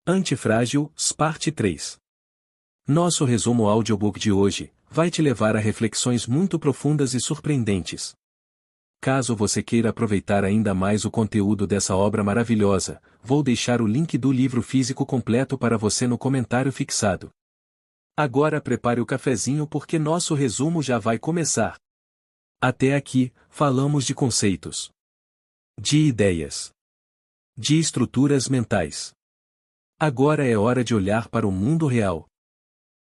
Antifrágil, Parte 3. Nosso resumo audiobook de hoje vai te levar a reflexões muito profundas e surpreendentes. Caso você queira aproveitar ainda mais o conteúdo dessa obra maravilhosa, vou deixar o link do livro físico completo para você no comentário fixado. Agora prepare o cafezinho porque nosso resumo já vai começar. Até aqui, falamos de conceitos, de ideias, de estruturas mentais. Agora é hora de olhar para o mundo real.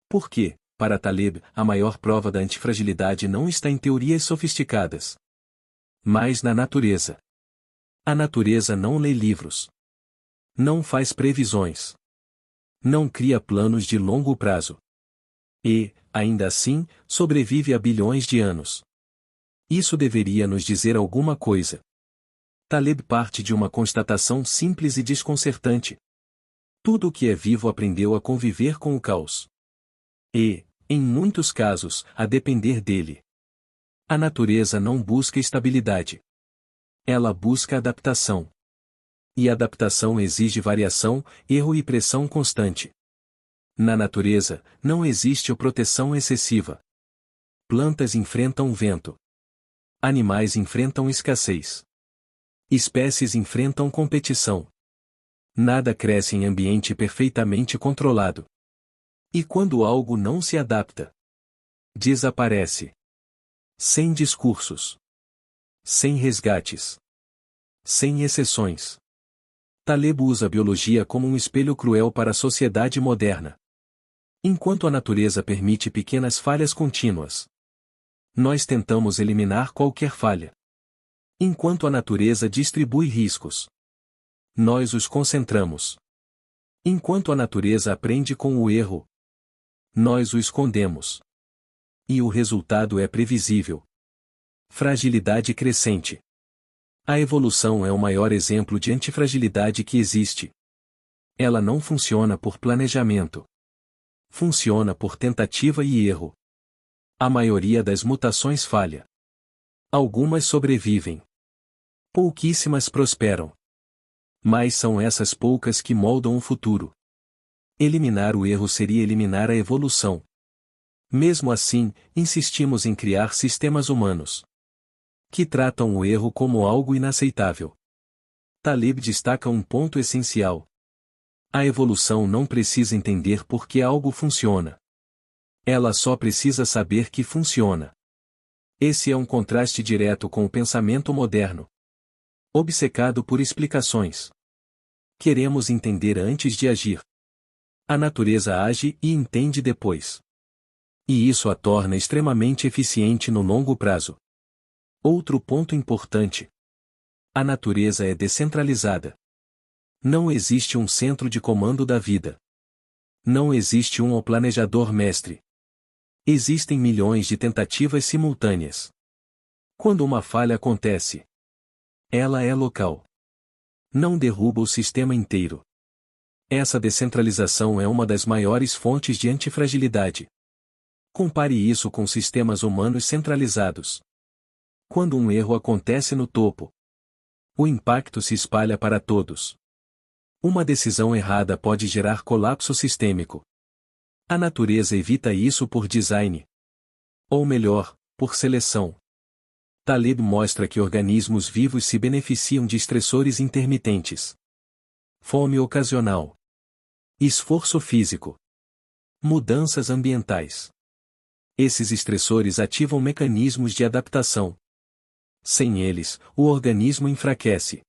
Porque, para Taleb, a maior prova da antifragilidade não está em teorias sofisticadas, mas na natureza. A natureza não lê livros, não faz previsões, não cria planos de longo prazo. E, ainda assim, sobrevive a bilhões de anos. Isso deveria nos dizer alguma coisa. Taleb parte de uma constatação simples e desconcertante. Tudo o que é vivo aprendeu a conviver com o caos. E, em muitos casos, a depender dele. A natureza não busca estabilidade. Ela busca adaptação. E adaptação exige variação, erro e pressão constante. Na natureza, não existe proteção excessiva. Plantas enfrentam vento. Animais enfrentam escassez. Espécies enfrentam competição. Nada cresce em ambiente perfeitamente controlado. E quando algo não se adapta, desaparece. Sem discursos. Sem resgates. Sem exceções. Taleb usa a biologia como um espelho cruel para a sociedade moderna. Enquanto a natureza permite pequenas falhas contínuas, nós tentamos eliminar qualquer falha. Enquanto a natureza distribui riscos, nós os concentramos. Enquanto a natureza aprende com o erro, nós o escondemos. E o resultado é previsível. Fragilidade crescente. A evolução é o maior exemplo de antifragilidade que existe. Ela não funciona por planejamento. Funciona por tentativa e erro. A maioria das mutações falha. Algumas sobrevivem. Pouquíssimas prosperam. Mas são essas poucas que moldam o futuro. Eliminar o erro seria eliminar a evolução. Mesmo assim, insistimos em criar sistemas humanos que tratam o erro como algo inaceitável. Taleb destaca um ponto essencial. A evolução não precisa entender por que algo funciona. Ela só precisa saber que funciona. Esse é um contraste direto com o pensamento moderno, obcecado por explicações. Queremos entender antes de agir. A natureza age e entende depois. E isso a torna extremamente eficiente no longo prazo. Outro ponto importante. A natureza é descentralizada. Não existe um centro de comando da vida. Não existe um planejador mestre. Existem milhões de tentativas simultâneas. Quando uma falha acontece, ela é local. Não derruba o sistema inteiro. Essa descentralização é uma das maiores fontes de antifragilidade. Compare isso com sistemas humanos centralizados. Quando um erro acontece no topo, o impacto se espalha para todos. Uma decisão errada pode gerar colapso sistêmico. A natureza evita isso por design. Ou melhor, por seleção. Taleb mostra que organismos vivos se beneficiam de estressores intermitentes. Fome ocasional. Esforço físico. Mudanças ambientais. Esses estressores ativam mecanismos de adaptação. Sem eles, o organismo enfraquece.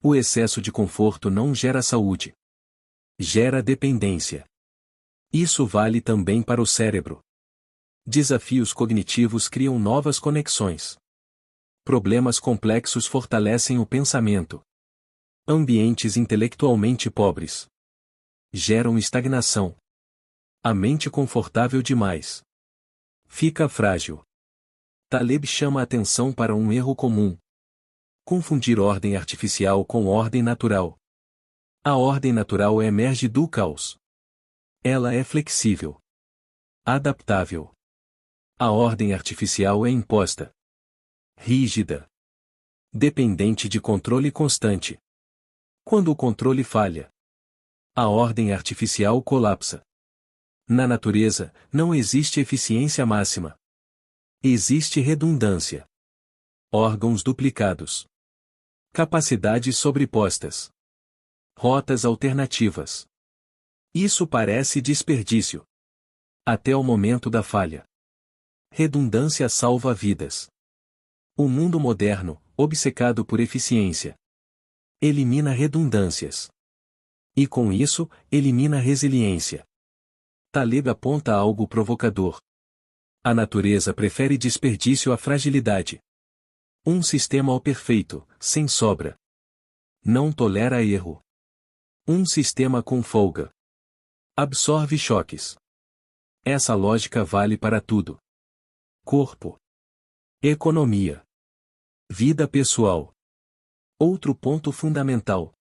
O excesso de conforto não gera saúde. Gera dependência. Isso vale também para o cérebro. Desafios cognitivos criam novas conexões. Problemas complexos fortalecem o pensamento. Ambientes intelectualmente pobres geram estagnação. A mente confortável demais fica frágil. Taleb chama a atenção para um erro comum. Confundir ordem artificial com ordem natural. A ordem natural emerge do caos. Ela é flexível, adaptável. A ordem artificial é imposta, rígida, dependente de controle constante. Quando o controle falha, A ordem artificial colapsa. Na natureza, não existe eficiência máxima. Existe redundância. Órgãos duplicados. Capacidades sobrepostas. Rotas alternativas. Isso parece desperdício. Até o momento da falha. Redundância salva vidas. O mundo moderno, obcecado por eficiência, elimina redundâncias. E com isso, elimina resiliência. Taleb aponta algo provocador. A natureza prefere desperdício à fragilidade. Um sistema ao perfeito, sem sobra. Não tolera erro. Um sistema com folga absorve choques. Essa lógica vale para tudo. Corpo. Economia. Vida pessoal. Outro ponto fundamental.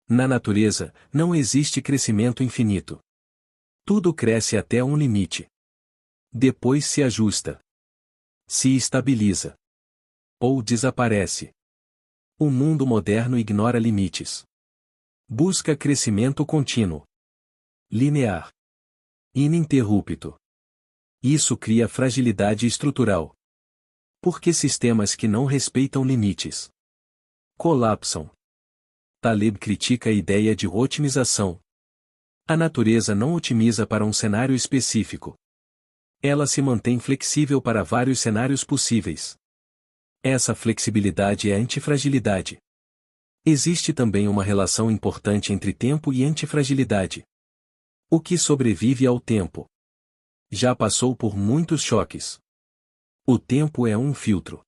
Na natureza, não existe crescimento infinito. Tudo cresce até um limite. Depois se ajusta. Se estabiliza. Ou desaparece. O mundo moderno ignora limites. Busca crescimento contínuo. Linear. Ininterrupto. Isso cria fragilidade estrutural. Porque sistemas que não respeitam limites colapsam. Taleb critica a ideia de otimização. A natureza não otimiza para um cenário específico. Ela se mantém flexível para vários cenários possíveis. Essa flexibilidade é antifragilidade. Existe também uma relação importante entre tempo e antifragilidade. O que sobrevive ao tempo já passou por muitos choques. O tempo é um filtro.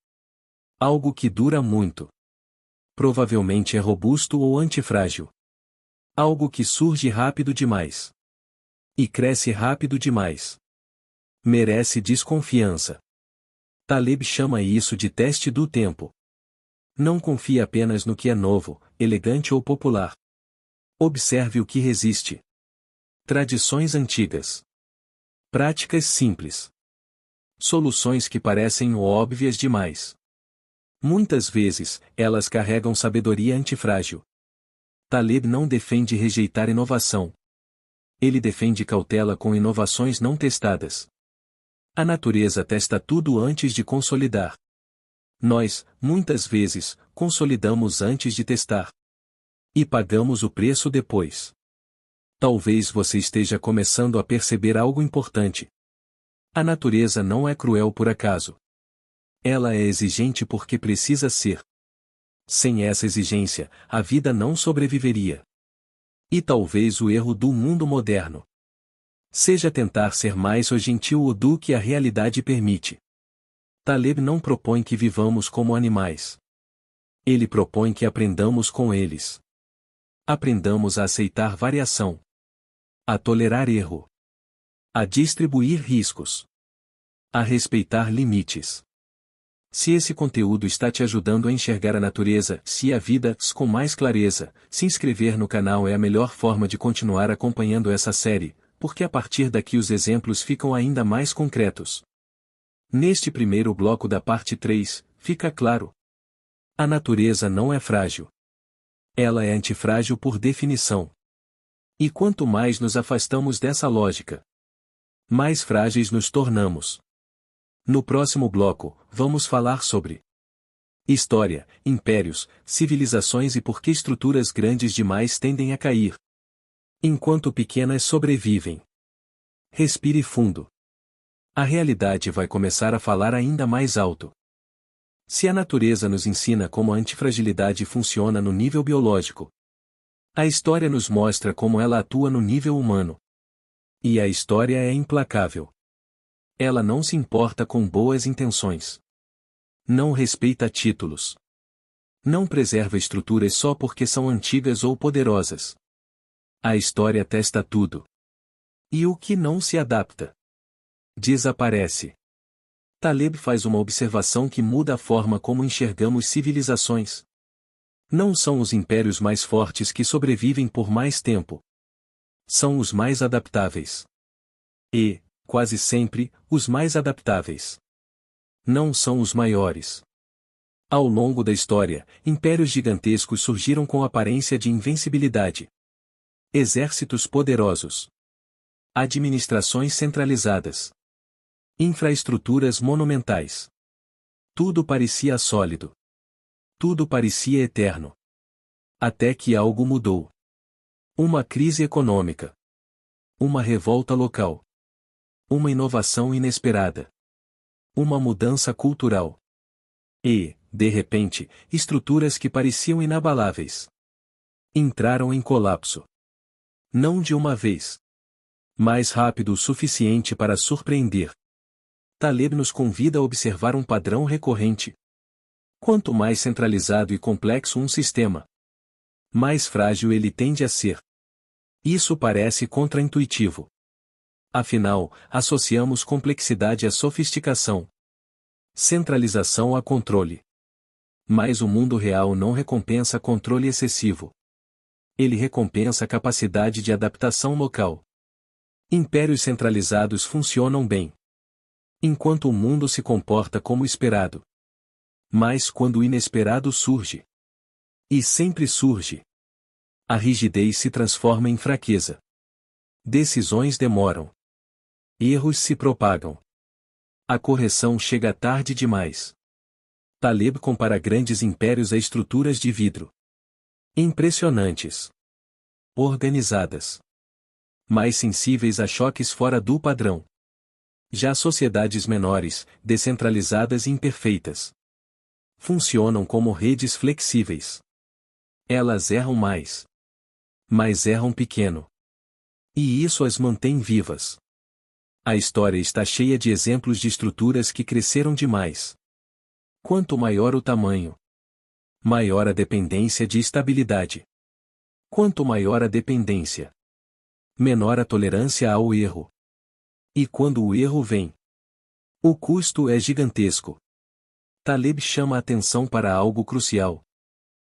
Algo que dura muito. Provavelmente é robusto ou antifrágil. Algo que surge rápido demais. E cresce rápido demais. Merece desconfiança. Taleb chama isso de teste do tempo. Não confie apenas no que é novo, elegante ou popular. Observe o que resiste. Tradições antigas. Práticas simples. Soluções que parecem óbvias demais. Muitas vezes, elas carregam sabedoria antifrágil. Taleb não defende rejeitar inovação. Ele defende cautela com inovações não testadas. A natureza testa tudo antes de consolidar. Nós, muitas vezes, consolidamos antes de testar. E pagamos o preço depois. Talvez você esteja começando a perceber algo importante. A natureza não é cruel por acaso. Ela é exigente porque precisa ser. Sem essa exigência, a vida não sobreviveria. E talvez o erro do mundo moderno seja tentar ser mais gentil do que a realidade permite. Taleb não propõe que vivamos como animais. Ele propõe que aprendamos com eles. Aprendamos a aceitar variação. A tolerar erro. A distribuir riscos. A respeitar limites. Se esse conteúdo está te ajudando a enxergar a natureza, se a vida, com mais clareza, se inscrever no canal é a melhor forma de continuar acompanhando essa série, porque a partir daqui os exemplos ficam ainda mais concretos. Neste primeiro bloco da parte 3, fica claro. A natureza não é frágil. Ela é antifrágil por definição. E quanto mais nos afastamos dessa lógica, mais frágeis nos tornamos. No próximo bloco, vamos falar sobre história, impérios, civilizações e por que estruturas grandes demais tendem a cair, enquanto pequenas sobrevivem. Respire fundo. A realidade vai começar a falar ainda mais alto. Se a natureza nos ensina como a antifragilidade funciona no nível biológico, a história nos mostra como ela atua no nível humano. E a história é implacável. Ela não se importa com boas intenções. Não respeita títulos. Não preserva estruturas só porque são antigas ou poderosas. A história testa tudo. E o que não se adapta desaparece. Taleb faz uma observação que muda a forma como enxergamos civilizações. Não são os impérios mais fortes que sobrevivem por mais tempo. São os mais adaptáveis. E, quase sempre, os mais adaptáveis. Não são os maiores. Ao longo da história, impérios gigantescos surgiram com aparência de invencibilidade. Exércitos poderosos. Administrações centralizadas. Infraestruturas monumentais. Tudo parecia sólido. Tudo parecia eterno. Até que algo mudou. Uma crise econômica. Uma revolta local. Uma inovação inesperada. Uma mudança cultural. E, de repente, estruturas que pareciam inabaláveis entraram em colapso. Não de uma vez, mas rápido o suficiente para surpreender. Taleb nos convida a observar um padrão recorrente. Quanto mais centralizado e complexo um sistema, mais frágil ele tende a ser. Isso parece contraintuitivo. Afinal, associamos complexidade à sofisticação, centralização a controle. Mas o mundo real não recompensa controle excessivo. Ele recompensa capacidade de adaptação local. Impérios centralizados funcionam bem, enquanto o mundo se comporta como esperado. Mas quando o inesperado surge, e sempre surge, a rigidez se transforma em fraqueza. Decisões demoram. Erros se propagam. A correção chega tarde demais. Taleb compara grandes impérios a estruturas de vidro. Impressionantes. Organizadas. Mais sensíveis a choques fora do padrão. Já sociedades menores, descentralizadas e imperfeitas, funcionam como redes flexíveis. Elas erram mais. Mas erram pequeno. E isso as mantém vivas. A história está cheia de exemplos de estruturas que cresceram demais. Quanto maior o tamanho, maior a dependência de estabilidade. Quanto maior a dependência, menor a tolerância ao erro. E quando o erro vem, o custo é gigantesco. Taleb chama a atenção para algo crucial.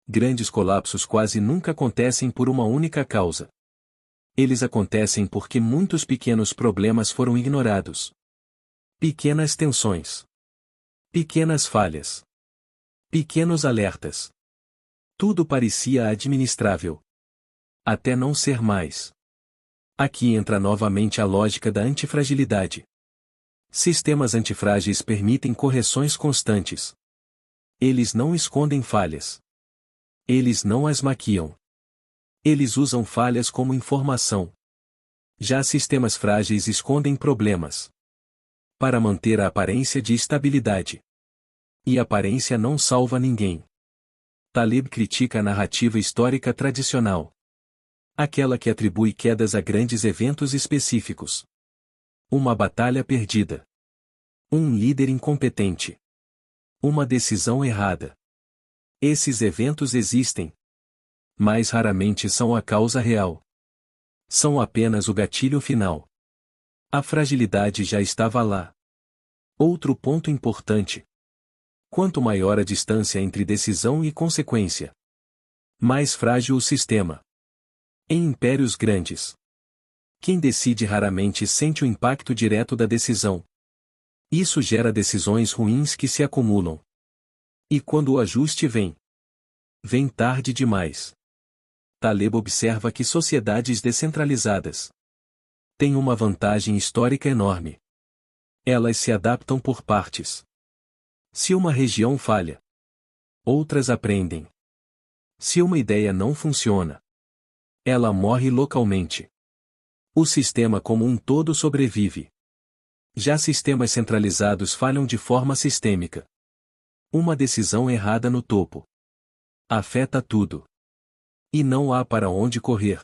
Grandes colapsos quase nunca acontecem por uma única causa. Eles acontecem porque muitos pequenos problemas foram ignorados. Pequenas tensões. Pequenas falhas. Pequenos alertas. Tudo parecia administrável. Até não ser mais. Aqui entra novamente a lógica da antifragilidade. Sistemas antifrágeis permitem correções constantes. Eles não escondem falhas. Eles não as maquiam. Eles usam falhas como informação. Já sistemas frágeis escondem problemas para manter a aparência de estabilidade. E aparência não salva ninguém. Taleb critica a narrativa histórica tradicional. Aquela que atribui quedas a grandes eventos específicos. Uma batalha perdida. Um líder incompetente. Uma decisão errada. Esses eventos existem, mas raramente são a causa real. São apenas o gatilho final. A fragilidade já estava lá. Outro ponto importante. Quanto maior a distância entre decisão e consequência, mais frágil o sistema. Em impérios grandes, quem decide raramente sente o impacto direto da decisão. Isso gera decisões ruins que se acumulam. E quando o ajuste vem, vem tarde demais. Taleb observa que sociedades descentralizadas têm uma vantagem histórica enorme. Elas se adaptam por partes. Se uma região falha, outras aprendem. Se uma ideia não funciona, ela morre localmente. O sistema como um todo sobrevive. Já sistemas centralizados falham de forma sistêmica. Uma decisão errada no topo afeta tudo. E não há para onde correr.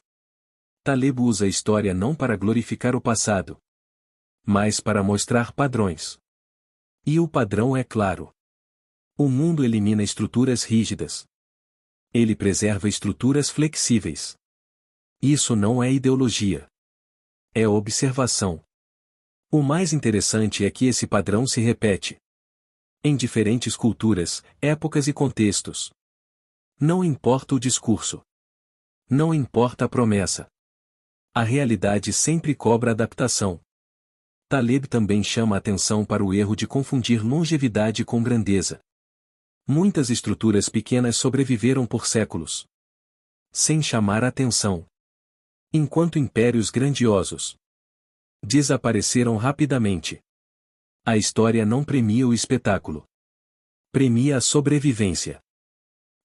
Taleb usa a história não para glorificar o passado, mas para mostrar padrões. E o padrão é claro. O mundo elimina estruturas rígidas. Ele preserva estruturas flexíveis. Isso não é ideologia. É observação. O mais interessante é que esse padrão se repete em diferentes culturas, épocas e contextos. Não importa o discurso. Não importa a promessa. A realidade sempre cobra adaptação. Taleb também chama a atenção para o erro de confundir longevidade com grandeza. Muitas estruturas pequenas sobreviveram por séculos, sem chamar a atenção. Enquanto impérios grandiosos desapareceram rapidamente. A história não premia o espetáculo. Premia a sobrevivência.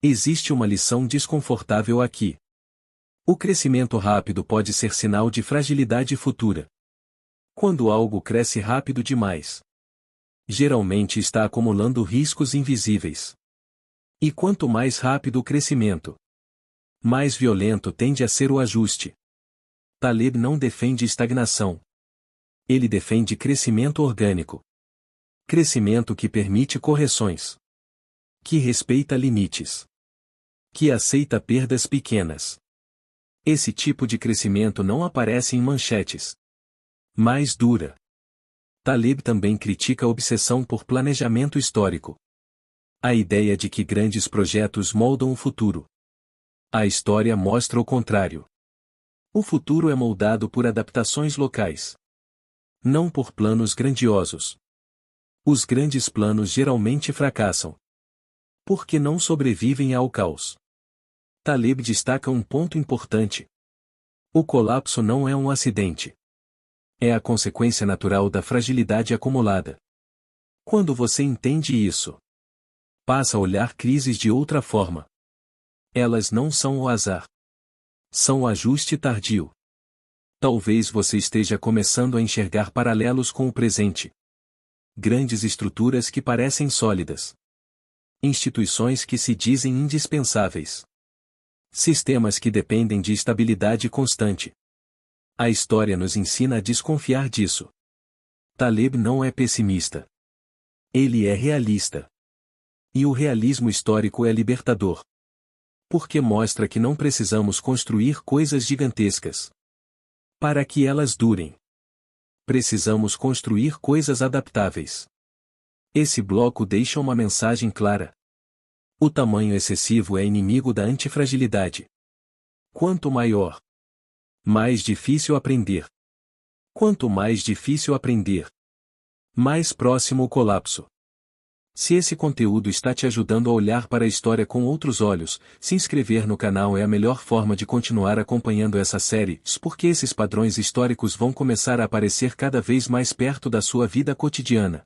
Existe uma lição desconfortável aqui. O crescimento rápido pode ser sinal de fragilidade futura. Quando algo cresce rápido demais, geralmente está acumulando riscos invisíveis. E quanto mais rápido o crescimento, mais violento tende a ser o ajuste. Taleb não defende estagnação. Ele defende crescimento orgânico. Crescimento que permite correções. Que respeita limites. Que aceita perdas pequenas. Esse tipo de crescimento não aparece em manchetes. Mais dura. Taleb também critica a obsessão por planejamento histórico. A ideia de que grandes projetos moldam o futuro. A história mostra o contrário. O futuro é moldado por adaptações locais. Não por planos grandiosos. Os grandes planos geralmente fracassam. Porque não sobrevivem ao caos. Taleb destaca um ponto importante. O colapso não é um acidente. É a consequência natural da fragilidade acumulada. Quando você entende isso, passa a olhar crises de outra forma. Elas não são o azar. São o ajuste tardio. Talvez você esteja começando a enxergar paralelos com o presente. Grandes estruturas que parecem sólidas. Instituições que se dizem indispensáveis. Sistemas que dependem de estabilidade constante. A história nos ensina a desconfiar disso. Taleb não é pessimista. Ele é realista. E o realismo histórico é libertador. Porque mostra que não precisamos construir coisas gigantescas para que elas durem. Precisamos construir coisas adaptáveis. Esse bloco deixa uma mensagem clara. O tamanho excessivo é inimigo da antifragilidade. Quanto maior, mais difícil aprender. Quanto mais difícil aprender, mais próximo o colapso. Se esse conteúdo está te ajudando a olhar para a história com outros olhos, se inscrever no canal é a melhor forma de continuar acompanhando essa série, porque esses padrões históricos vão começar a aparecer cada vez mais perto da sua vida cotidiana.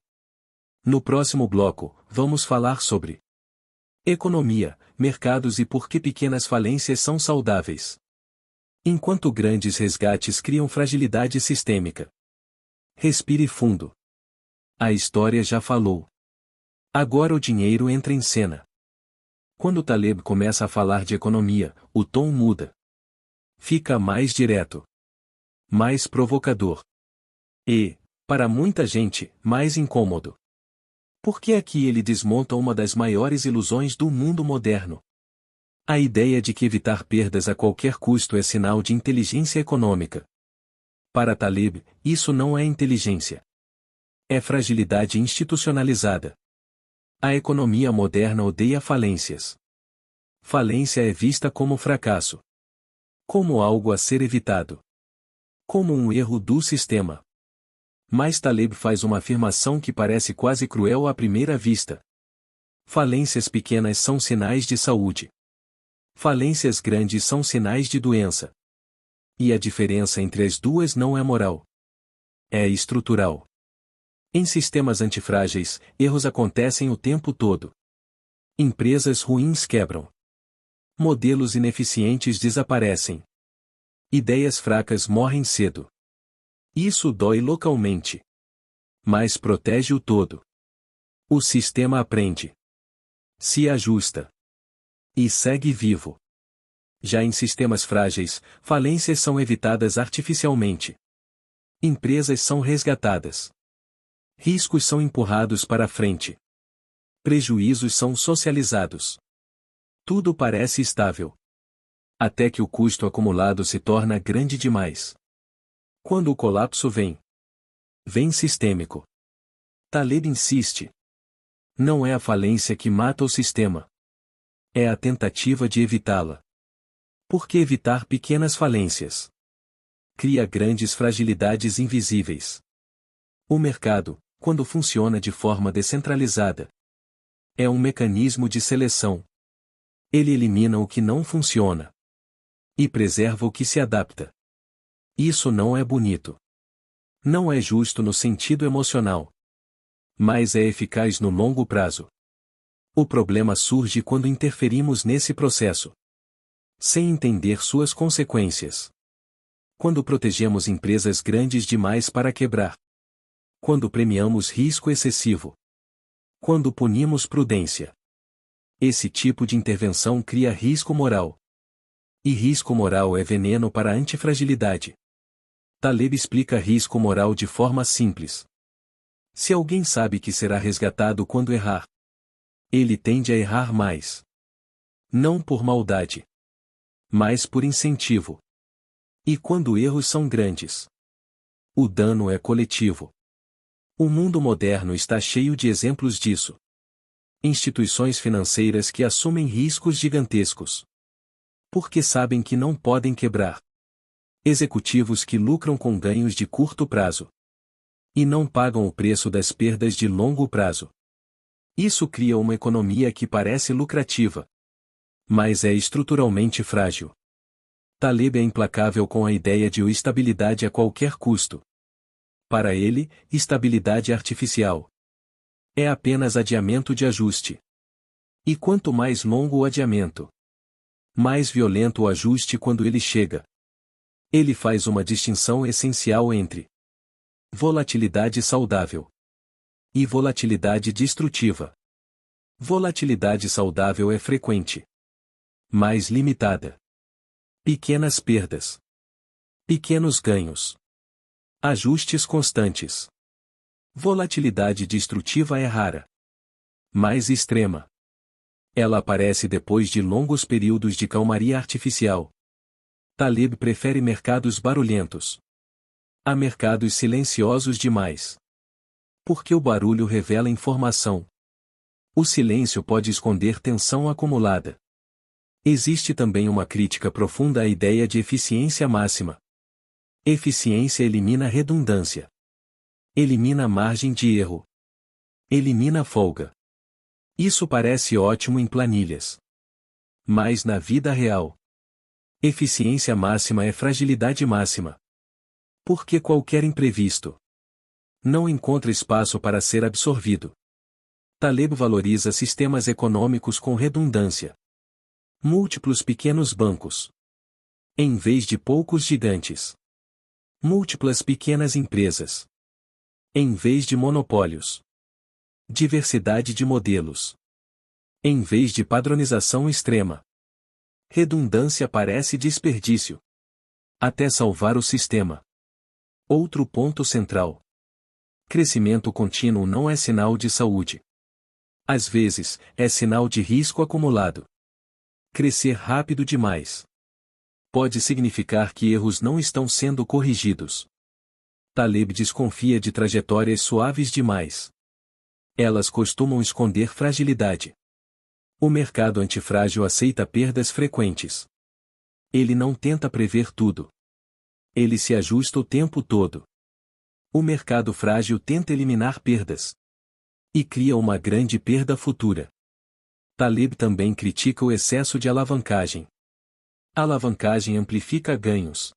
No próximo bloco, vamos falar sobre economia, mercados e por que pequenas falências são saudáveis. Enquanto grandes resgates criam fragilidade sistêmica. Respire fundo. A história já falou. Agora o dinheiro entra em cena. Quando Taleb começa a falar de economia, o tom muda. Fica mais direto. Mais provocador. E, para muita gente, mais incômodo. Porque aqui ele desmonta uma das maiores ilusões do mundo moderno. A ideia de que evitar perdas a qualquer custo é sinal de inteligência econômica. Para Taleb, isso não é inteligência. É fragilidade institucionalizada. A economia moderna odeia falências. Falência é vista como fracasso. Como algo a ser evitado. Como um erro do sistema. Mas Taleb faz uma afirmação que parece quase cruel à primeira vista. Falências pequenas são sinais de saúde. Falências grandes são sinais de doença. E a diferença entre as duas não é moral. É estrutural. Em sistemas antifrágeis, erros acontecem o tempo todo. Empresas ruins quebram. Modelos ineficientes desaparecem. Ideias fracas morrem cedo. Isso dói localmente. Mas protege o todo. O sistema aprende. Se ajusta. E segue vivo. Já em sistemas frágeis, falências são evitadas artificialmente. Empresas são resgatadas. Riscos são empurrados para frente. Prejuízos são socializados. Tudo parece estável. Até que o custo acumulado se torna grande demais. Quando o colapso vem. Vem sistêmico. Taleb insiste. Não é a falência que mata o sistema. É a tentativa de evitá-la. Por que evitar pequenas falências? Cria grandes fragilidades invisíveis. O mercado, quando funciona de forma descentralizada, é um mecanismo de seleção. Ele elimina o que não funciona. E preserva o que se adapta. Isso não é bonito. Não é justo no sentido emocional. Mas é eficaz no longo prazo. O problema surge quando interferimos nesse processo, sem entender suas consequências. Quando protegemos empresas grandes demais para quebrar. Quando premiamos risco excessivo. Quando punimos prudência. Esse tipo de intervenção cria risco moral. E risco moral é veneno para a antifragilidade. Taleb explica risco moral de forma simples. Se alguém sabe que será resgatado quando errar, ele tende a errar mais. Não por maldade, mas por incentivo. E quando erros são grandes, o dano é coletivo. O mundo moderno está cheio de exemplos disso. Instituições financeiras que assumem riscos gigantescos, porque sabem que não podem quebrar. Executivos que lucram com ganhos de curto prazo e não pagam o preço das perdas de longo prazo. Isso cria uma economia que parece lucrativa, mas é estruturalmente frágil. Taleb é implacável com a ideia de estabilidade a qualquer custo. Para ele, estabilidade artificial é apenas adiamento de ajuste. E quanto mais longo o adiamento, mais violento o ajuste quando ele chega. Ele faz uma distinção essencial entre volatilidade saudável e volatilidade destrutiva. Volatilidade saudável é frequente, mais limitada. Pequenas perdas, pequenos ganhos, ajustes constantes. Volatilidade destrutiva é rara, mais extrema. Ela aparece depois de longos períodos de calmaria artificial. Taleb prefere mercados barulhentos a mercados silenciosos demais. Porque o barulho revela informação. O silêncio pode esconder tensão acumulada. Existe também uma crítica profunda à ideia de eficiência máxima. Eficiência elimina redundância. Elimina margem de erro. Elimina folga. Isso parece ótimo em planilhas. Mas na vida real, eficiência máxima é fragilidade máxima. Porque qualquer imprevisto não encontra espaço para ser absorvido. Taleb valoriza sistemas econômicos com redundância. Múltiplos pequenos bancos, em vez de poucos gigantes. Múltiplas pequenas empresas, em vez de monopólios. Diversidade de modelos, em vez de padronização extrema. Redundância parece desperdício, até salvar o sistema. Outro ponto central. Crescimento contínuo não é sinal de saúde. Às vezes, é sinal de risco acumulado. Crescer rápido demais pode significar que erros não estão sendo corrigidos. Taleb desconfia de trajetórias suaves demais. Elas costumam esconder fragilidade. O mercado antifrágil aceita perdas frequentes. Ele não tenta prever tudo. Ele se ajusta o tempo todo. O mercado frágil tenta eliminar perdas e cria uma grande perda futura. Taleb também critica o excesso de alavancagem. A alavancagem amplifica ganhos,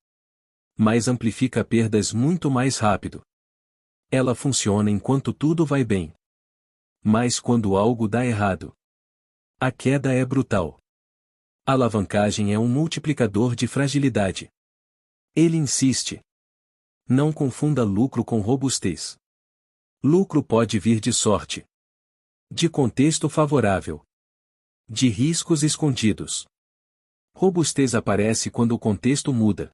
mas amplifica perdas muito mais rápido. Ela funciona enquanto tudo vai bem. Mas quando algo dá errado, a queda é brutal. A alavancagem é um multiplicador de fragilidade. Ele insiste. Não confunda lucro com robustez. Lucro pode vir de sorte, de contexto favorável, de riscos escondidos. Robustez aparece quando o contexto muda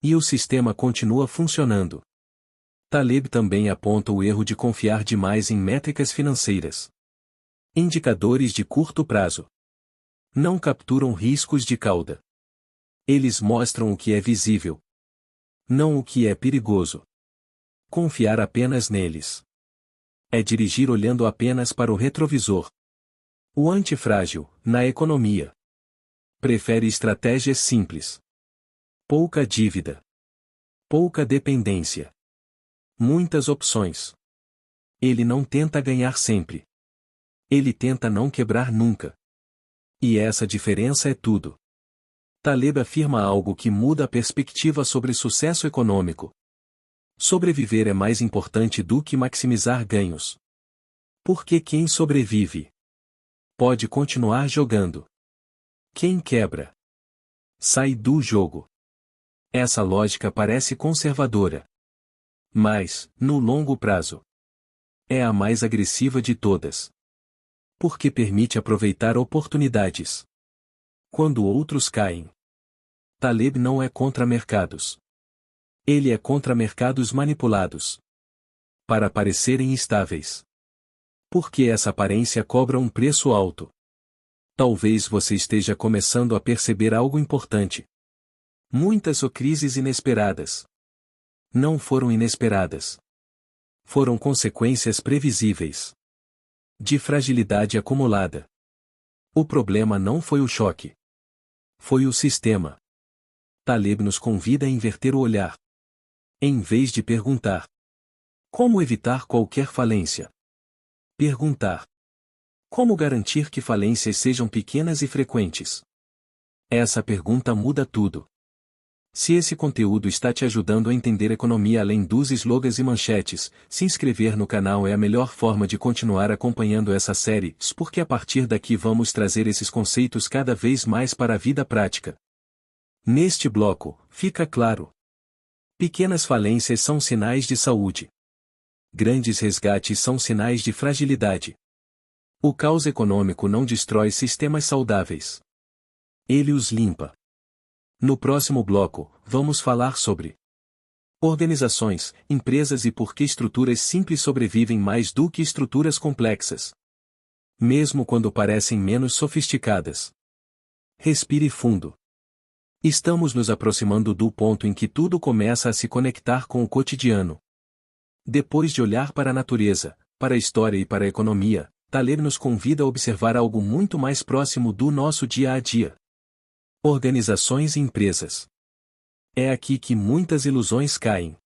e o sistema continua funcionando. Taleb também aponta o erro de confiar demais em métricas financeiras. Indicadores de curto prazo não capturam riscos de cauda. Eles mostram o que é visível, não o que é perigoso. Confiar apenas neles é dirigir olhando apenas para o retrovisor. O antifrágil, na economia, prefere estratégias simples. Pouca dívida, pouca dependência, muitas opções. Ele não tenta ganhar sempre. Ele tenta não quebrar nunca. E essa diferença é tudo. Taleb afirma algo que muda a perspectiva sobre sucesso econômico. Sobreviver é mais importante do que maximizar ganhos. Porque quem sobrevive pode continuar jogando. Quem quebra sai do jogo. Essa lógica parece conservadora. Mas, no longo prazo, é a mais agressiva de todas. Porque permite aproveitar oportunidades quando outros caem. Taleb não é contra mercados. Ele é contra mercados manipulados para parecerem estáveis. Porque essa aparência cobra um preço alto. Talvez você esteja começando a perceber algo importante. Muitas crises inesperadas não foram inesperadas. Foram consequências previsíveis de fragilidade acumulada. O problema não foi o choque. Foi o sistema. Taleb nos convida a inverter o olhar. Em vez de perguntar como evitar qualquer falência, perguntar como garantir que falências sejam pequenas e frequentes. Essa pergunta muda tudo. Se esse conteúdo está te ajudando a entender economia além dos slogans e manchetes, se inscrever no canal é a melhor forma de continuar acompanhando essa série, porque a partir daqui vamos trazer esses conceitos cada vez mais para a vida prática. Neste bloco, fica claro: pequenas falências são sinais de saúde. Grandes resgates são sinais de fragilidade. O caos econômico não destrói sistemas saudáveis. Ele os limpa. No próximo bloco, vamos falar sobre organizações, empresas e por que estruturas simples sobrevivem mais do que estruturas complexas, mesmo quando parecem menos sofisticadas. Respire fundo. Estamos nos aproximando do ponto em que tudo começa a se conectar com o cotidiano. Depois de olhar para a natureza, para a história e para a economia, Taleb nos convida a observar algo muito mais próximo do nosso dia a dia. Organizações e empresas. É aqui que muitas ilusões caem.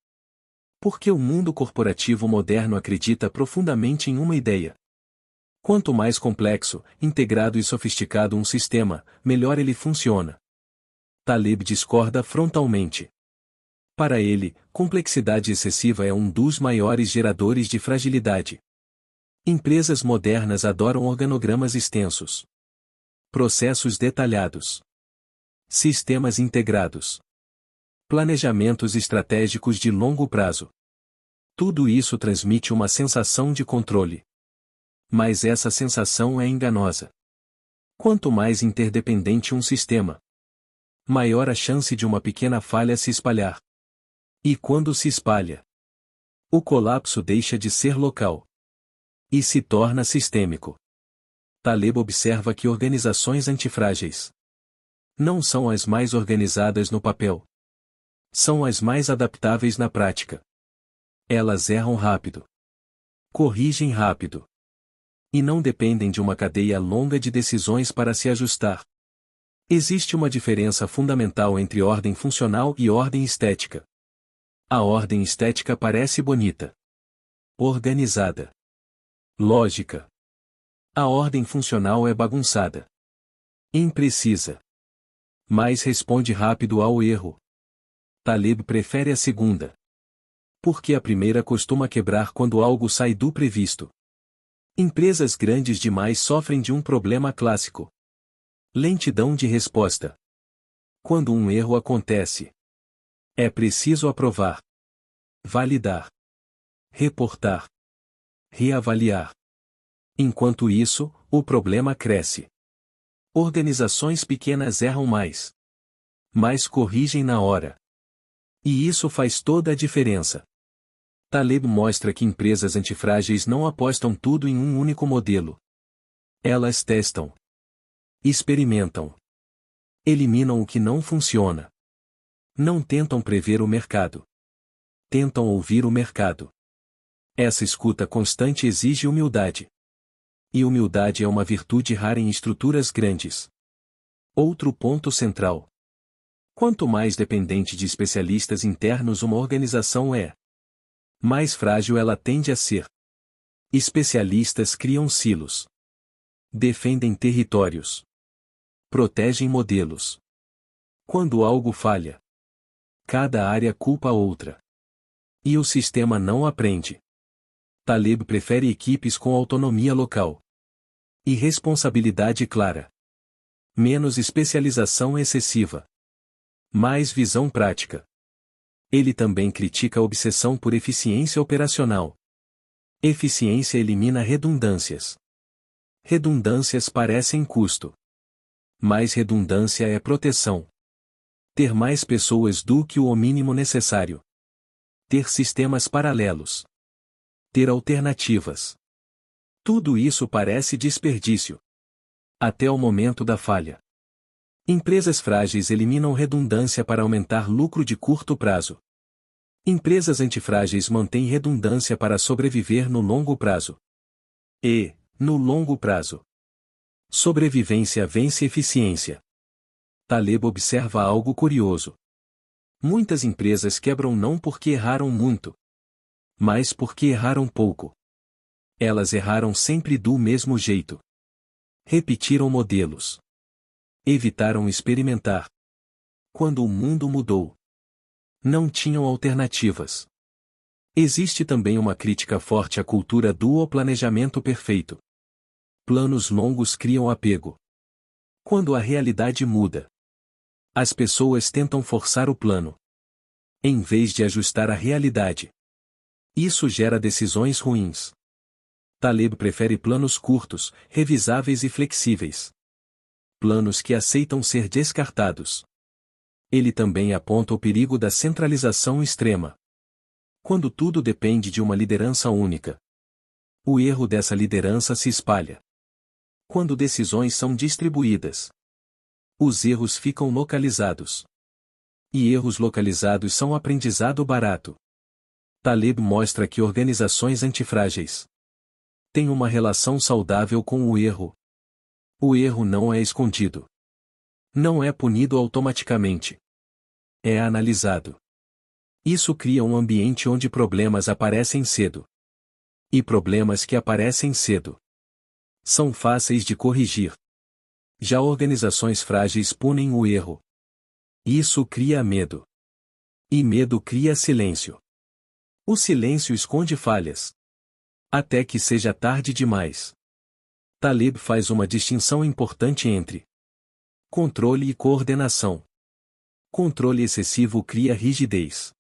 Porque o mundo corporativo moderno acredita profundamente em uma ideia. Quanto mais complexo, integrado e sofisticado um sistema, melhor ele funciona. Taleb discorda frontalmente. Para ele, complexidade excessiva é um dos maiores geradores de fragilidade. Empresas modernas adoram organogramas extensos, processos detalhados, sistemas integrados, planejamentos estratégicos de longo prazo. Tudo isso transmite uma sensação de controle. Mas essa sensação é enganosa. Quanto mais interdependente um sistema, maior a chance de uma pequena falha se espalhar. E quando se espalha, o colapso deixa de ser local e se torna sistêmico. Taleb observa que organizações antifrágeis não são as mais organizadas no papel. São as mais adaptáveis na prática. Elas erram rápido, corrigem rápido, e não dependem de uma cadeia longa de decisões para se ajustar. Existe uma diferença fundamental entre ordem funcional e ordem estética. A ordem estética parece bonita, organizada, lógica. A ordem funcional é bagunçada, imprecisa, mas responde rápido ao erro. Taleb prefere a segunda. Porque a primeira costuma quebrar quando algo sai do previsto. Empresas grandes demais sofrem de um problema clássico: lentidão de resposta. Quando um erro acontece, é preciso aprovar, validar, reportar, reavaliar. Enquanto isso, o problema cresce. Organizações pequenas erram mais, mas corrigem na hora. E isso faz toda a diferença. Taleb mostra que empresas antifrágeis não apostam tudo em um único modelo. Elas testam, experimentam, eliminam o que não funciona. Não tentam prever o mercado. Tentam ouvir o mercado. Essa escuta constante exige humildade. E humildade é uma virtude rara em estruturas grandes. Outro ponto central: quanto mais dependente de especialistas internos uma organização é, mais frágil ela tende a ser. Especialistas criam silos, defendem territórios, protegem modelos, Quando algo falha, cada área culpa a outra. E o sistema não aprende. Taleb prefere equipes com autonomia local e responsabilidade clara. Menos especialização excessiva. Mais visão prática. Ele também critica a obsessão por eficiência operacional. Eficiência elimina redundâncias. Redundâncias parecem custo. Mas redundância é proteção. Ter mais pessoas do que o mínimo necessário. Ter sistemas paralelos. Ter alternativas. Tudo isso parece desperdício. Até o momento da falha. Empresas frágeis eliminam redundância para aumentar lucro de curto prazo. Empresas antifrágeis mantêm redundância para sobreviver no longo prazo. E, no longo prazo, sobrevivência vence eficiência. Taleb observa algo curioso. Muitas empresas quebram não porque erraram muito, mas porque erraram pouco. Elas erraram sempre do mesmo jeito. Repetiram modelos. Evitaram experimentar. Quando o mundo mudou, não tinham alternativas. Existe também uma crítica forte à cultura do planejamento perfeito. Planos longos criam apego. Quando a realidade muda, as pessoas tentam forçar o plano, em vez de ajustar a realidade. Isso gera decisões ruins. Taleb prefere planos curtos, revisáveis e flexíveis. Planos que aceitam ser descartados. Ele também aponta o perigo da centralização extrema. Quando tudo depende de uma liderança única, o erro dessa liderança se espalha. Quando decisões são distribuídas, os erros ficam localizados. E erros localizados são aprendizado barato. Taleb mostra que organizações antifrágeis têm uma relação saudável com o erro. O erro não é escondido. Não é punido automaticamente. É analisado. Isso cria um ambiente onde problemas aparecem cedo. E problemas que aparecem cedo são fáceis de corrigir. Já organizações frágeis punem o erro. Isso cria medo. E medo cria silêncio. O silêncio esconde falhas. Até que seja tarde demais. Taleb faz uma distinção importante entre controle e coordenação. Controle excessivo cria rigidez.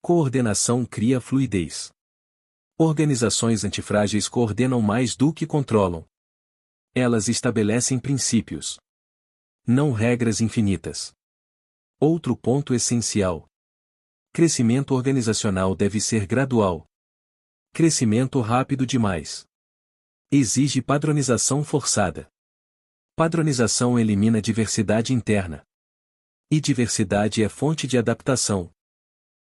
Coordenação cria fluidez. Organizações antifrágeis coordenam mais do que controlam. Elas estabelecem princípios, não regras infinitas. Outro ponto essencial. Crescimento organizacional deve ser gradual. Crescimento rápido demais exige padronização forçada. Padronização elimina diversidade interna. E diversidade é fonte de adaptação.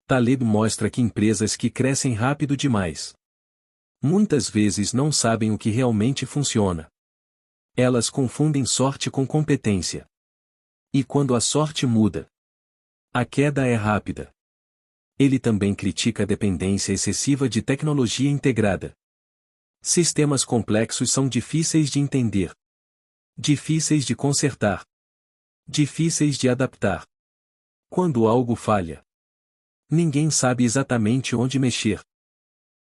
Taleb mostra que empresas que crescem rápido demais muitas vezes não sabem o que realmente funciona. Elas confundem sorte com competência. E quando a sorte muda, a queda é rápida. Ele também critica a dependência excessiva de tecnologia integrada. Sistemas complexos são difíceis de entender, difíceis de consertar, difíceis de adaptar. Quando algo falha, ninguém sabe exatamente onde mexer.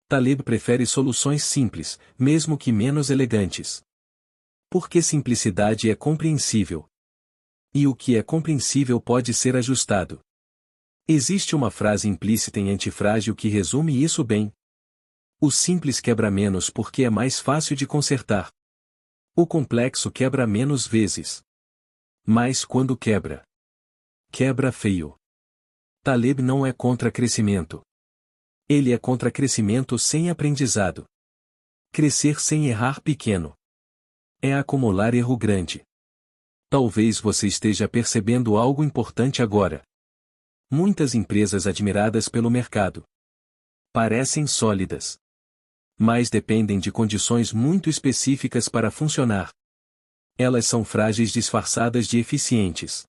Taleb prefere soluções simples, mesmo que menos elegantes. Porque simplicidade é compreensível. E o que é compreensível pode ser ajustado. Existe uma frase implícita em Antifrágil que resume isso bem. O simples quebra menos porque é mais fácil de consertar. O complexo quebra menos vezes. Mas quando quebra, quebra feio. Taleb não é contra crescimento. Ele é contra crescimento sem aprendizado. Crescer sem errar pequeno é acumular erro grande. Talvez você esteja percebendo algo importante agora. Muitas empresas admiradas pelo mercado parecem sólidas, mas dependem de condições muito específicas para funcionar. Elas são frágeis disfarçadas de eficientes.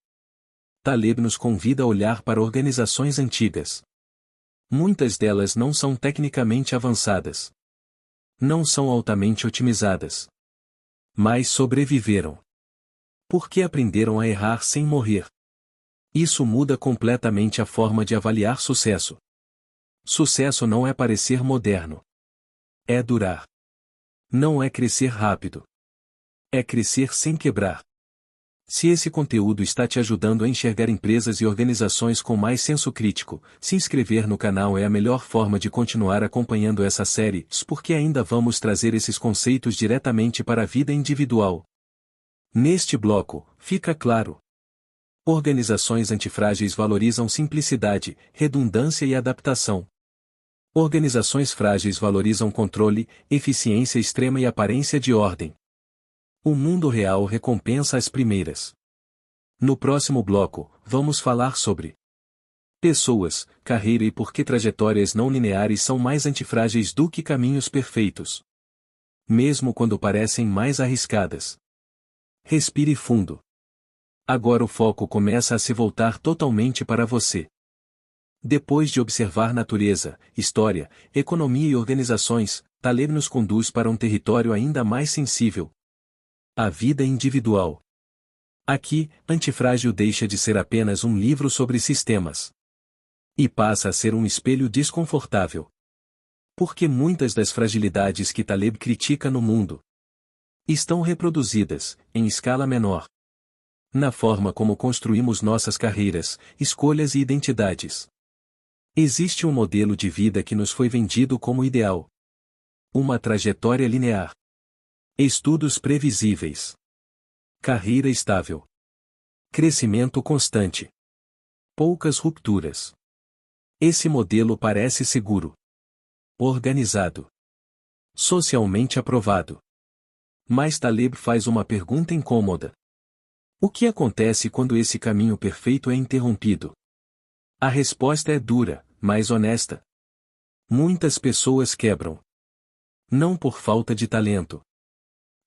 Taleb nos convida a olhar para organizações antigas. Muitas delas não são tecnicamente avançadas. Não são altamente otimizadas. Mas sobreviveram. Porque aprenderam a errar sem morrer. Isso muda completamente a forma de avaliar sucesso. Sucesso não é parecer moderno. É durar. Não é crescer rápido. É crescer sem quebrar. Se esse conteúdo está te ajudando a enxergar empresas e organizações com mais senso crítico, se inscrever no canal é a melhor forma de continuar acompanhando essa série, porque ainda vamos trazer esses conceitos diretamente para a vida individual. Neste bloco, fica claro. Organizações antifrágeis valorizam simplicidade, redundância e adaptação. Organizações frágeis valorizam controle, eficiência extrema e aparência de ordem. O mundo real recompensa as primeiras. No próximo bloco, vamos falar sobre pessoas, carreira e por que trajetórias não lineares são mais antifrágeis do que caminhos perfeitos. Mesmo quando parecem mais arriscadas. Respire fundo. Agora o foco começa a se voltar totalmente para você. Depois de observar natureza, história, economia e organizações, Taleb nos conduz para um território ainda mais sensível. A vida individual. Aqui, Antifrágil deixa de ser apenas um livro sobre sistemas. E passa a ser um espelho desconfortável. Porque muitas das fragilidades que Taleb critica no mundo estão reproduzidas, em escala menor, na forma como construímos nossas carreiras, escolhas e identidades. Existe um modelo de vida que nos foi vendido como ideal. Uma trajetória linear. Estudos previsíveis. Carreira estável. Crescimento constante. Poucas rupturas. Esse modelo parece seguro. Organizado. Socialmente aprovado. Mas Taleb faz uma pergunta incômoda. O que acontece quando esse caminho perfeito é interrompido? A resposta é dura, mas honesta. Muitas pessoas quebram. Não por falta de talento.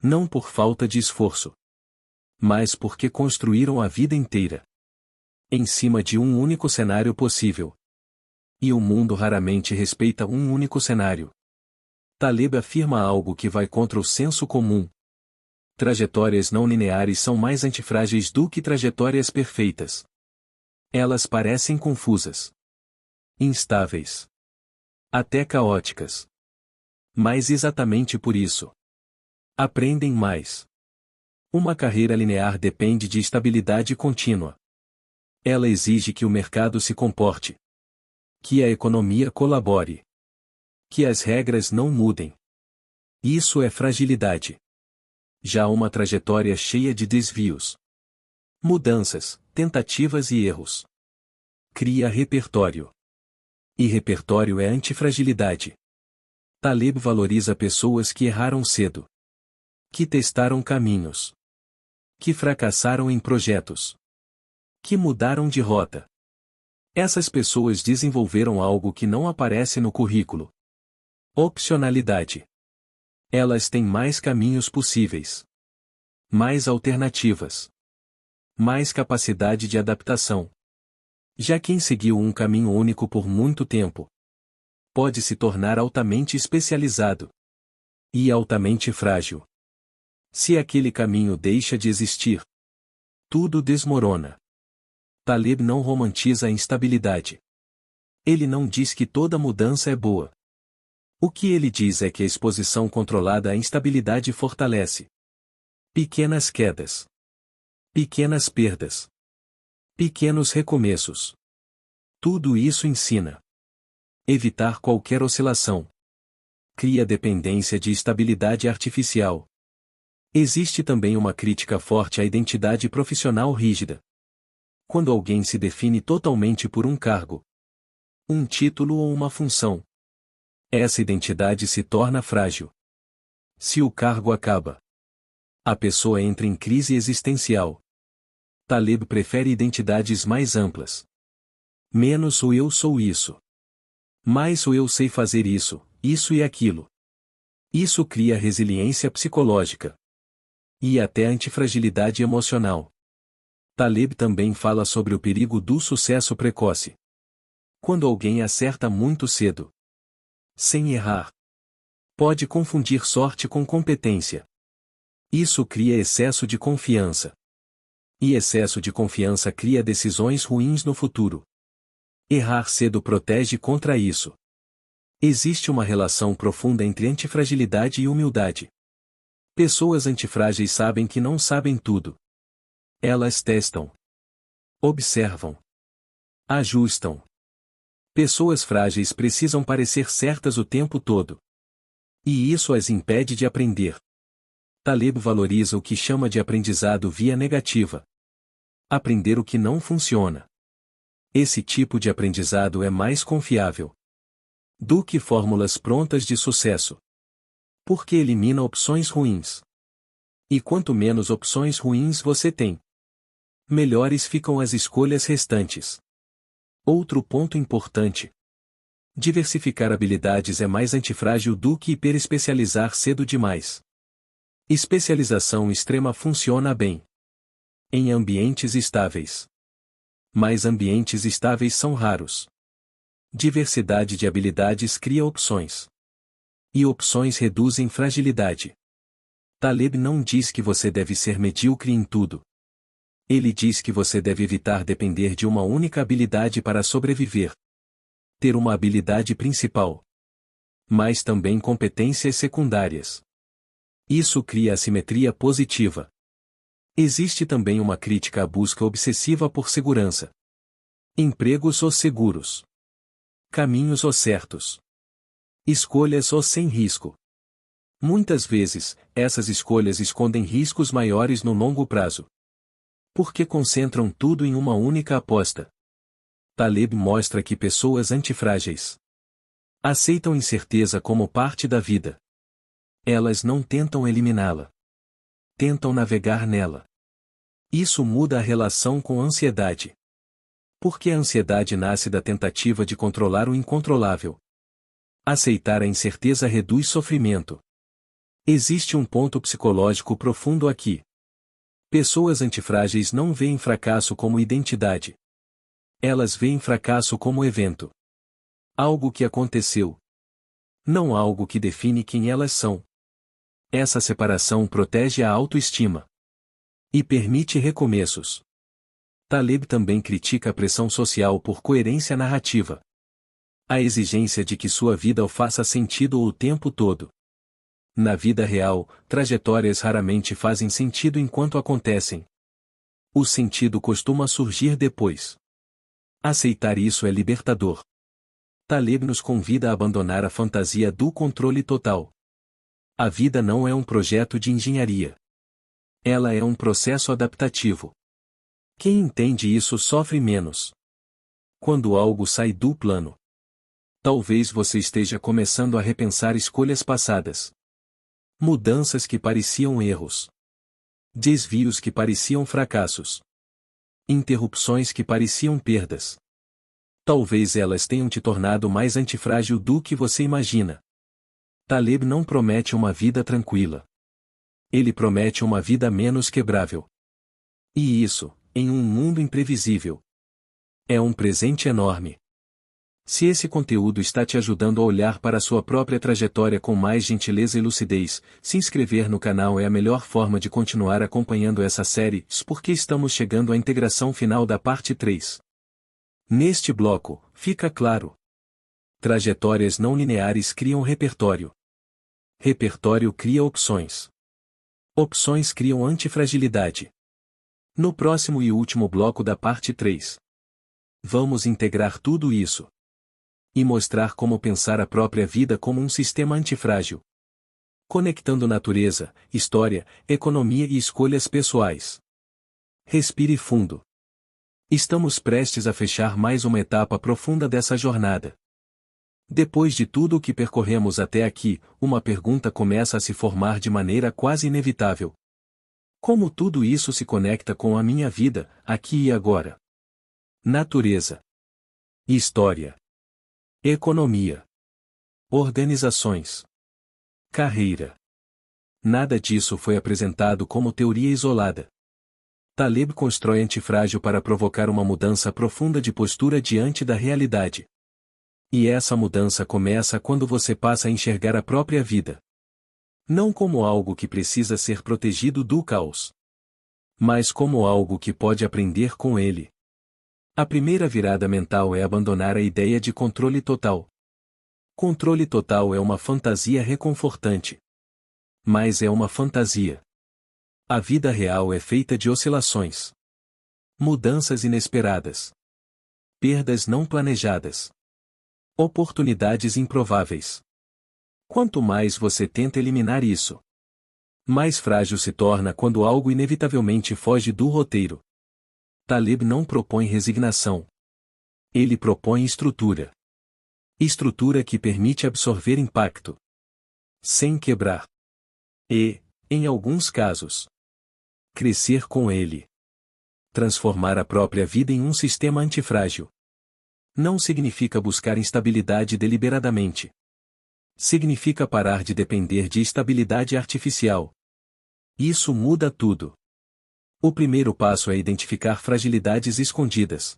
Não por falta de esforço. Mas porque construíram a vida inteira em cima de um único cenário possível. E o mundo raramente respeita um único cenário. Taleb afirma algo que vai contra o senso comum. Trajetórias não lineares são mais antifrágeis do que trajetórias perfeitas. Elas parecem confusas, instáveis, até caóticas. Mas exatamente por isso, aprendem mais. Uma carreira linear depende de estabilidade contínua. Ela exige que o mercado se comporte, que a economia colabore, que as regras não mudem. Isso é fragilidade. Já uma trajetória cheia de desvios, mudanças, tentativas e erros, cria repertório. E repertório é antifragilidade. Taleb valoriza pessoas que erraram cedo, que testaram caminhos, que fracassaram em projetos, que mudaram de rota. Essas pessoas desenvolveram algo que não aparece no currículo. Opcionalidade. Elas têm mais caminhos possíveis, mais alternativas, mais capacidade de adaptação. Já quem seguiu um caminho único por muito tempo pode se tornar altamente especializado e altamente frágil. Se aquele caminho deixa de existir, tudo desmorona. Taleb não romantiza a instabilidade. Ele não diz que toda mudança é boa. O que ele diz é que a exposição controlada à instabilidade fortalece pequenas quedas, pequenas perdas, pequenos recomeços. Tudo isso ensina evitar qualquer oscilação. Cria dependência de estabilidade artificial. Existe também uma crítica forte à identidade profissional rígida. Quando alguém se define totalmente por um cargo, um título ou uma função, essa identidade se torna frágil. Se o cargo acaba, a pessoa entra em crise existencial. Taleb prefere identidades mais amplas. Menos o eu sou isso. Mais o eu sei fazer isso e aquilo. Isso cria resiliência psicológica. E até antifragilidade emocional. Taleb também fala sobre o perigo do sucesso precoce. Quando alguém acerta muito cedo, sem errar, pode confundir sorte com competência. Isso cria excesso de confiança. E excesso de confiança cria decisões ruins no futuro. Errar cedo protege contra isso. Existe uma relação profunda entre antifragilidade e humildade. Pessoas antifrágeis sabem que não sabem tudo. Elas testam, observam, ajustam. Pessoas frágeis precisam parecer certas o tempo todo. E isso as impede de aprender. Taleb valoriza o que chama de aprendizado via negativa. Aprender o que não funciona. Esse tipo de aprendizado é mais confiável do que fórmulas prontas de sucesso. Porque elimina opções ruins. E quanto menos opções ruins você tem, melhores ficam as escolhas restantes. Outro ponto importante. Diversificar habilidades é mais antifrágil do que hiperespecializar cedo demais. Especialização extrema funciona bem em ambientes estáveis. Mas ambientes estáveis são raros. Diversidade de habilidades cria opções. E opções reduzem fragilidade. Taleb não diz que você deve ser medíocre em tudo. Ele diz que você deve evitar depender de uma única habilidade para sobreviver. Ter uma habilidade principal. Mas também competências secundárias. Isso cria assimetria positiva. Existe também uma crítica à busca obsessiva por segurança. Empregos ou seguros. Caminhos ou certos. Escolhas ou sem risco. Muitas vezes, essas escolhas escondem riscos maiores no longo prazo. Porque concentram tudo em uma única aposta. Taleb mostra que pessoas antifrágeis aceitam incerteza como parte da vida. Elas não tentam eliminá-la. Tentam navegar nela. Isso muda a relação com a ansiedade. Porque a ansiedade nasce da tentativa de controlar o incontrolável. Aceitar a incerteza reduz sofrimento. Existe um ponto psicológico profundo aqui. Pessoas antifrágeis não veem fracasso como identidade. Elas veem fracasso como evento. Algo que aconteceu. Não algo que define quem elas são. Essa separação protege a autoestima. E permite recomeços. Taleb também critica a pressão social por coerência narrativa. A exigência de que sua vida faça sentido o tempo todo. Na vida real, trajetórias raramente fazem sentido enquanto acontecem. O sentido costuma surgir depois. Aceitar isso é libertador. Taleb nos convida a abandonar a fantasia do controle total. A vida não é um projeto de engenharia. Ela é um processo adaptativo. Quem entende isso sofre menos. Quando algo sai do plano. Talvez você esteja começando a repensar escolhas passadas. Mudanças que pareciam erros. Desvios que pareciam fracassos. Interrupções que pareciam perdas. Talvez elas tenham te tornado mais antifrágil do que você imagina. Taleb não promete uma vida tranquila. Ele promete uma vida menos quebrável. E isso, em um mundo imprevisível, é um presente enorme. Se esse conteúdo está te ajudando a olhar para a sua própria trajetória com mais gentileza e lucidez, se inscrever no canal é a melhor forma de continuar acompanhando essa série, porque estamos chegando à integração final da parte 3. Neste bloco, fica claro. Trajetórias não lineares criam repertório. Repertório cria opções. Opções criam antifragilidade. No próximo e último bloco da parte 3, vamos integrar tudo isso. E mostrar como pensar a própria vida como um sistema antifrágil. Conectando natureza, história, economia e escolhas pessoais. Respire fundo. Estamos prestes a fechar mais uma etapa profunda dessa jornada. Depois de tudo o que percorremos até aqui, uma pergunta começa a se formar de maneira quase inevitável. Como tudo isso se conecta com a minha vida, aqui e agora? Natureza. História. Economia. Organizações. Carreira. Nada disso foi apresentado como teoria isolada. Taleb constrói antifrágil para provocar uma mudança profunda de postura diante da realidade. E essa mudança começa quando você passa a enxergar a própria vida. Não como algo que precisa ser protegido do caos. mas como algo que pode aprender com ele. A primeira virada mental é abandonar a ideia de controle total. Controle total é uma fantasia reconfortante. Mas é uma fantasia. A vida real é feita de oscilações. Mudanças inesperadas. Perdas não planejadas. Oportunidades improváveis. Quanto mais você tenta eliminar isso, mais frágil se torna quando algo inevitavelmente foge do roteiro. Taleb não propõe resignação. Ele propõe estrutura. Estrutura que permite absorver impacto, sem quebrar. E, em alguns casos, crescer com ele. Transformar a própria vida em um sistema antifrágil. Não significa buscar instabilidade deliberadamente. Significa parar de depender de estabilidade artificial. Isso muda tudo. O primeiro passo é identificar fragilidades escondidas.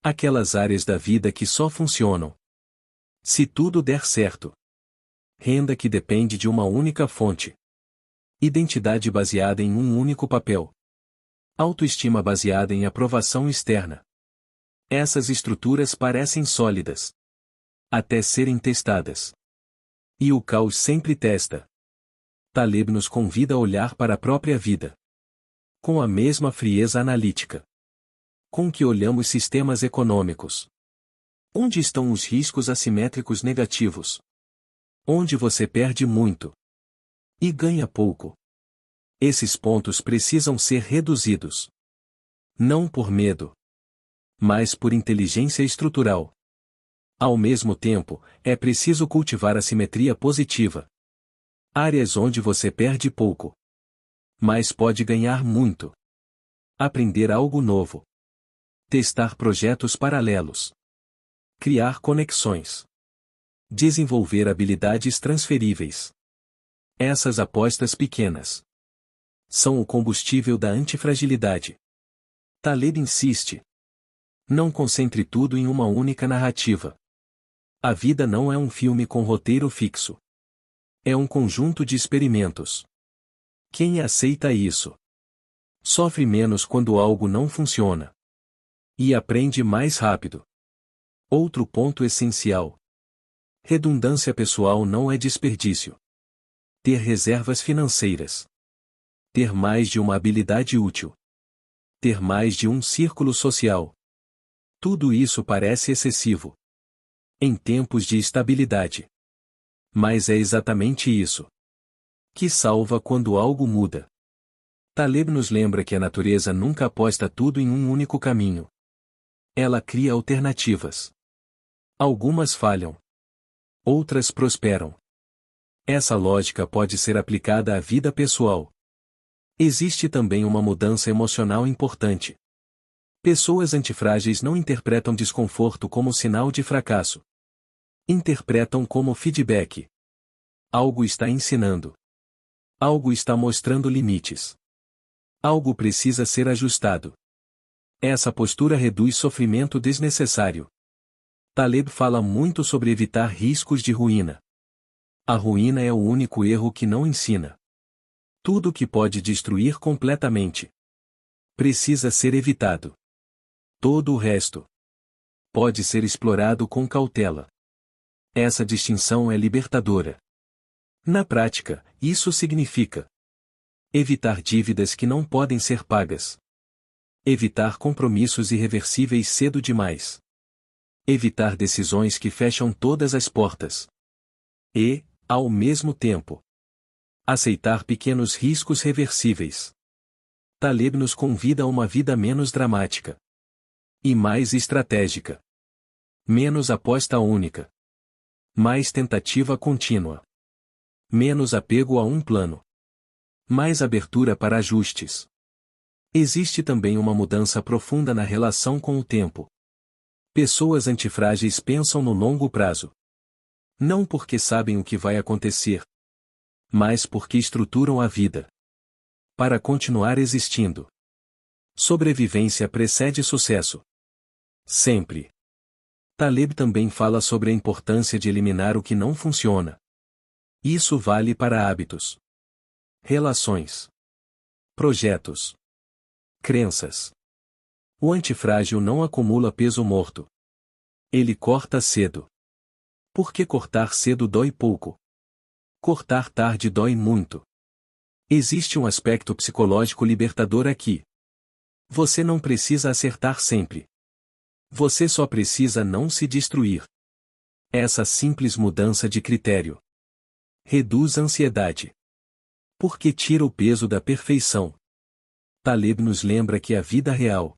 Aquelas áreas da vida que só funcionam se tudo der certo. Renda que depende de uma única fonte. Identidade baseada em um único papel. Autoestima baseada em aprovação externa. Essas estruturas parecem sólidas até serem testadas. E o caos sempre testa. Taleb nos convida a olhar para a própria vida com a mesma frieza analítica com que olhamos sistemas econômicos. Onde estão os riscos assimétricos negativos? Onde você perde muito e ganha pouco. Esses pontos precisam ser reduzidos. Não por medo, mas por inteligência estrutural. Ao mesmo tempo, é preciso cultivar a simetria positiva. Áreas onde você perde pouco, mas pode ganhar muito. Aprender algo novo. Testar projetos paralelos. Criar conexões. Desenvolver habilidades transferíveis. Essas apostas pequenas são o combustível da antifragilidade. Taleb insiste. Não concentre tudo em uma única narrativa. A vida não é um filme com roteiro fixo. É um conjunto de experimentos. Quem aceita isso sofre menos quando algo não funciona e aprende mais rápido. Outro ponto essencial. Redundância pessoal não é desperdício. Ter reservas financeiras. Ter mais de uma habilidade útil. Ter mais de um círculo social. Tudo isso parece excessivo em tempos de estabilidade. Mas é exatamente isso que salva quando algo muda. Taleb nos lembra que a natureza nunca aposta tudo em um único caminho. Ela cria alternativas. Algumas falham. Outras prosperam. Essa lógica pode ser aplicada à vida pessoal. Existe também uma mudança emocional importante. Pessoas antifrágeis não interpretam desconforto como sinal de fracasso. Interpretam como feedback. Algo está ensinando. Algo está mostrando limites. Algo precisa ser ajustado. Essa postura reduz sofrimento desnecessário. Taleb fala muito sobre evitar riscos de ruína. A ruína é o único erro que não ensina. Tudo que pode destruir completamente precisa ser evitado. Todo o resto pode ser explorado com cautela. Essa distinção é libertadora. Na prática, isso significa evitar dívidas que não podem ser pagas. Evitar compromissos irreversíveis cedo demais. Evitar decisões que fecham todas as portas. E, ao mesmo tempo, aceitar pequenos riscos reversíveis. Taleb nos convida a uma vida menos dramática e mais estratégica. Menos aposta única. Mais tentativa contínua. Menos apego a um plano. Mais abertura para ajustes. Existe também uma mudança profunda na relação com o tempo. Pessoas antifrágeis pensam no longo prazo. Não porque sabem o que vai acontecer, mas porque estruturam a vida para continuar existindo. Sobrevivência precede sucesso. Sempre. Taleb também fala sobre a importância de eliminar o que não funciona. Isso vale para hábitos, relações, projetos, Crenças. O antifrágil não acumula peso morto. Ele corta cedo. Por que cortar cedo dói pouco? Cortar tarde dói muito. Existe um aspecto psicológico libertador aqui. Você não precisa acertar sempre. Você só precisa não se destruir. Essa simples mudança de critério reduz a ansiedade. Porque tira o peso da perfeição. Taleb nos lembra que a vida real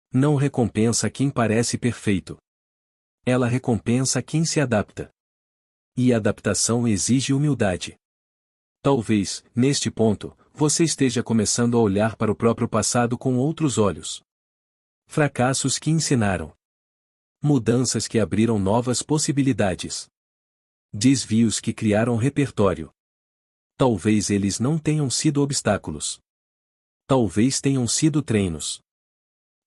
não recompensa quem parece perfeito. Ela recompensa quem se adapta. E a adaptação exige humildade. Talvez, neste ponto, você esteja começando a olhar para o próprio passado com outros olhos. Fracassos que ensinaram. Mudanças que abriram novas possibilidades. Desvios que criaram repertório. Talvez eles não tenham sido obstáculos. Talvez tenham sido treinos.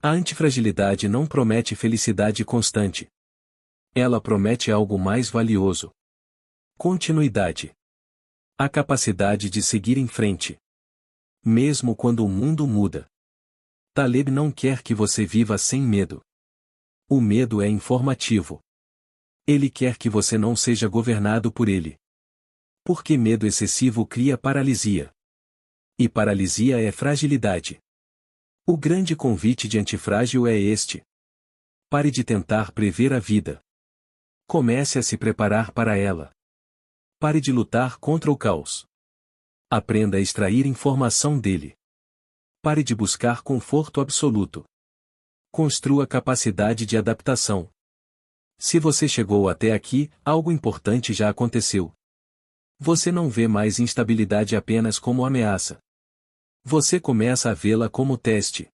A antifragilidade não promete felicidade constante. Ela promete algo mais valioso. Continuidade. A capacidade de seguir em frente. Mesmo quando o mundo muda. Taleb não quer que você viva sem medo. O medo é informativo. Ele quer que você não seja governado por ele. Porque medo excessivo cria paralisia. E paralisia é fragilidade. O grande convite de antifrágil é este. Pare de tentar prever a vida. Comece a se preparar para ela. Pare de lutar contra o caos. Aprenda a extrair informação dele. Pare de buscar conforto absoluto. Construa capacidade de adaptação. Se você chegou até aqui, algo importante já aconteceu. Você não vê mais instabilidade apenas como ameaça. Você começa a vê-la como teste.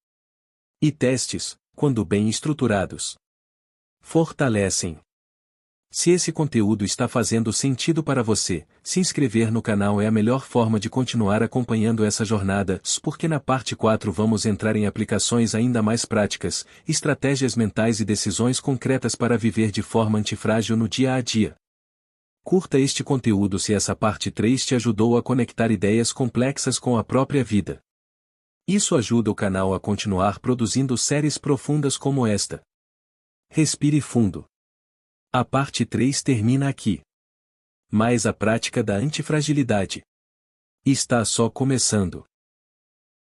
E testes, quando bem estruturados, fortalecem. Se esse conteúdo está fazendo sentido para você, se inscrever no canal é a melhor forma de continuar acompanhando essa jornada, porque na parte 4 vamos entrar em aplicações ainda mais práticas, estratégias mentais e decisões concretas para viver de forma antifrágil no dia a dia. Curta este conteúdo se essa parte 3 te ajudou a conectar ideias complexas com a própria vida. Isso ajuda o canal a continuar produzindo séries profundas como esta. Respire fundo. A parte 3 termina aqui. Mas a prática da antifragilidade está só começando.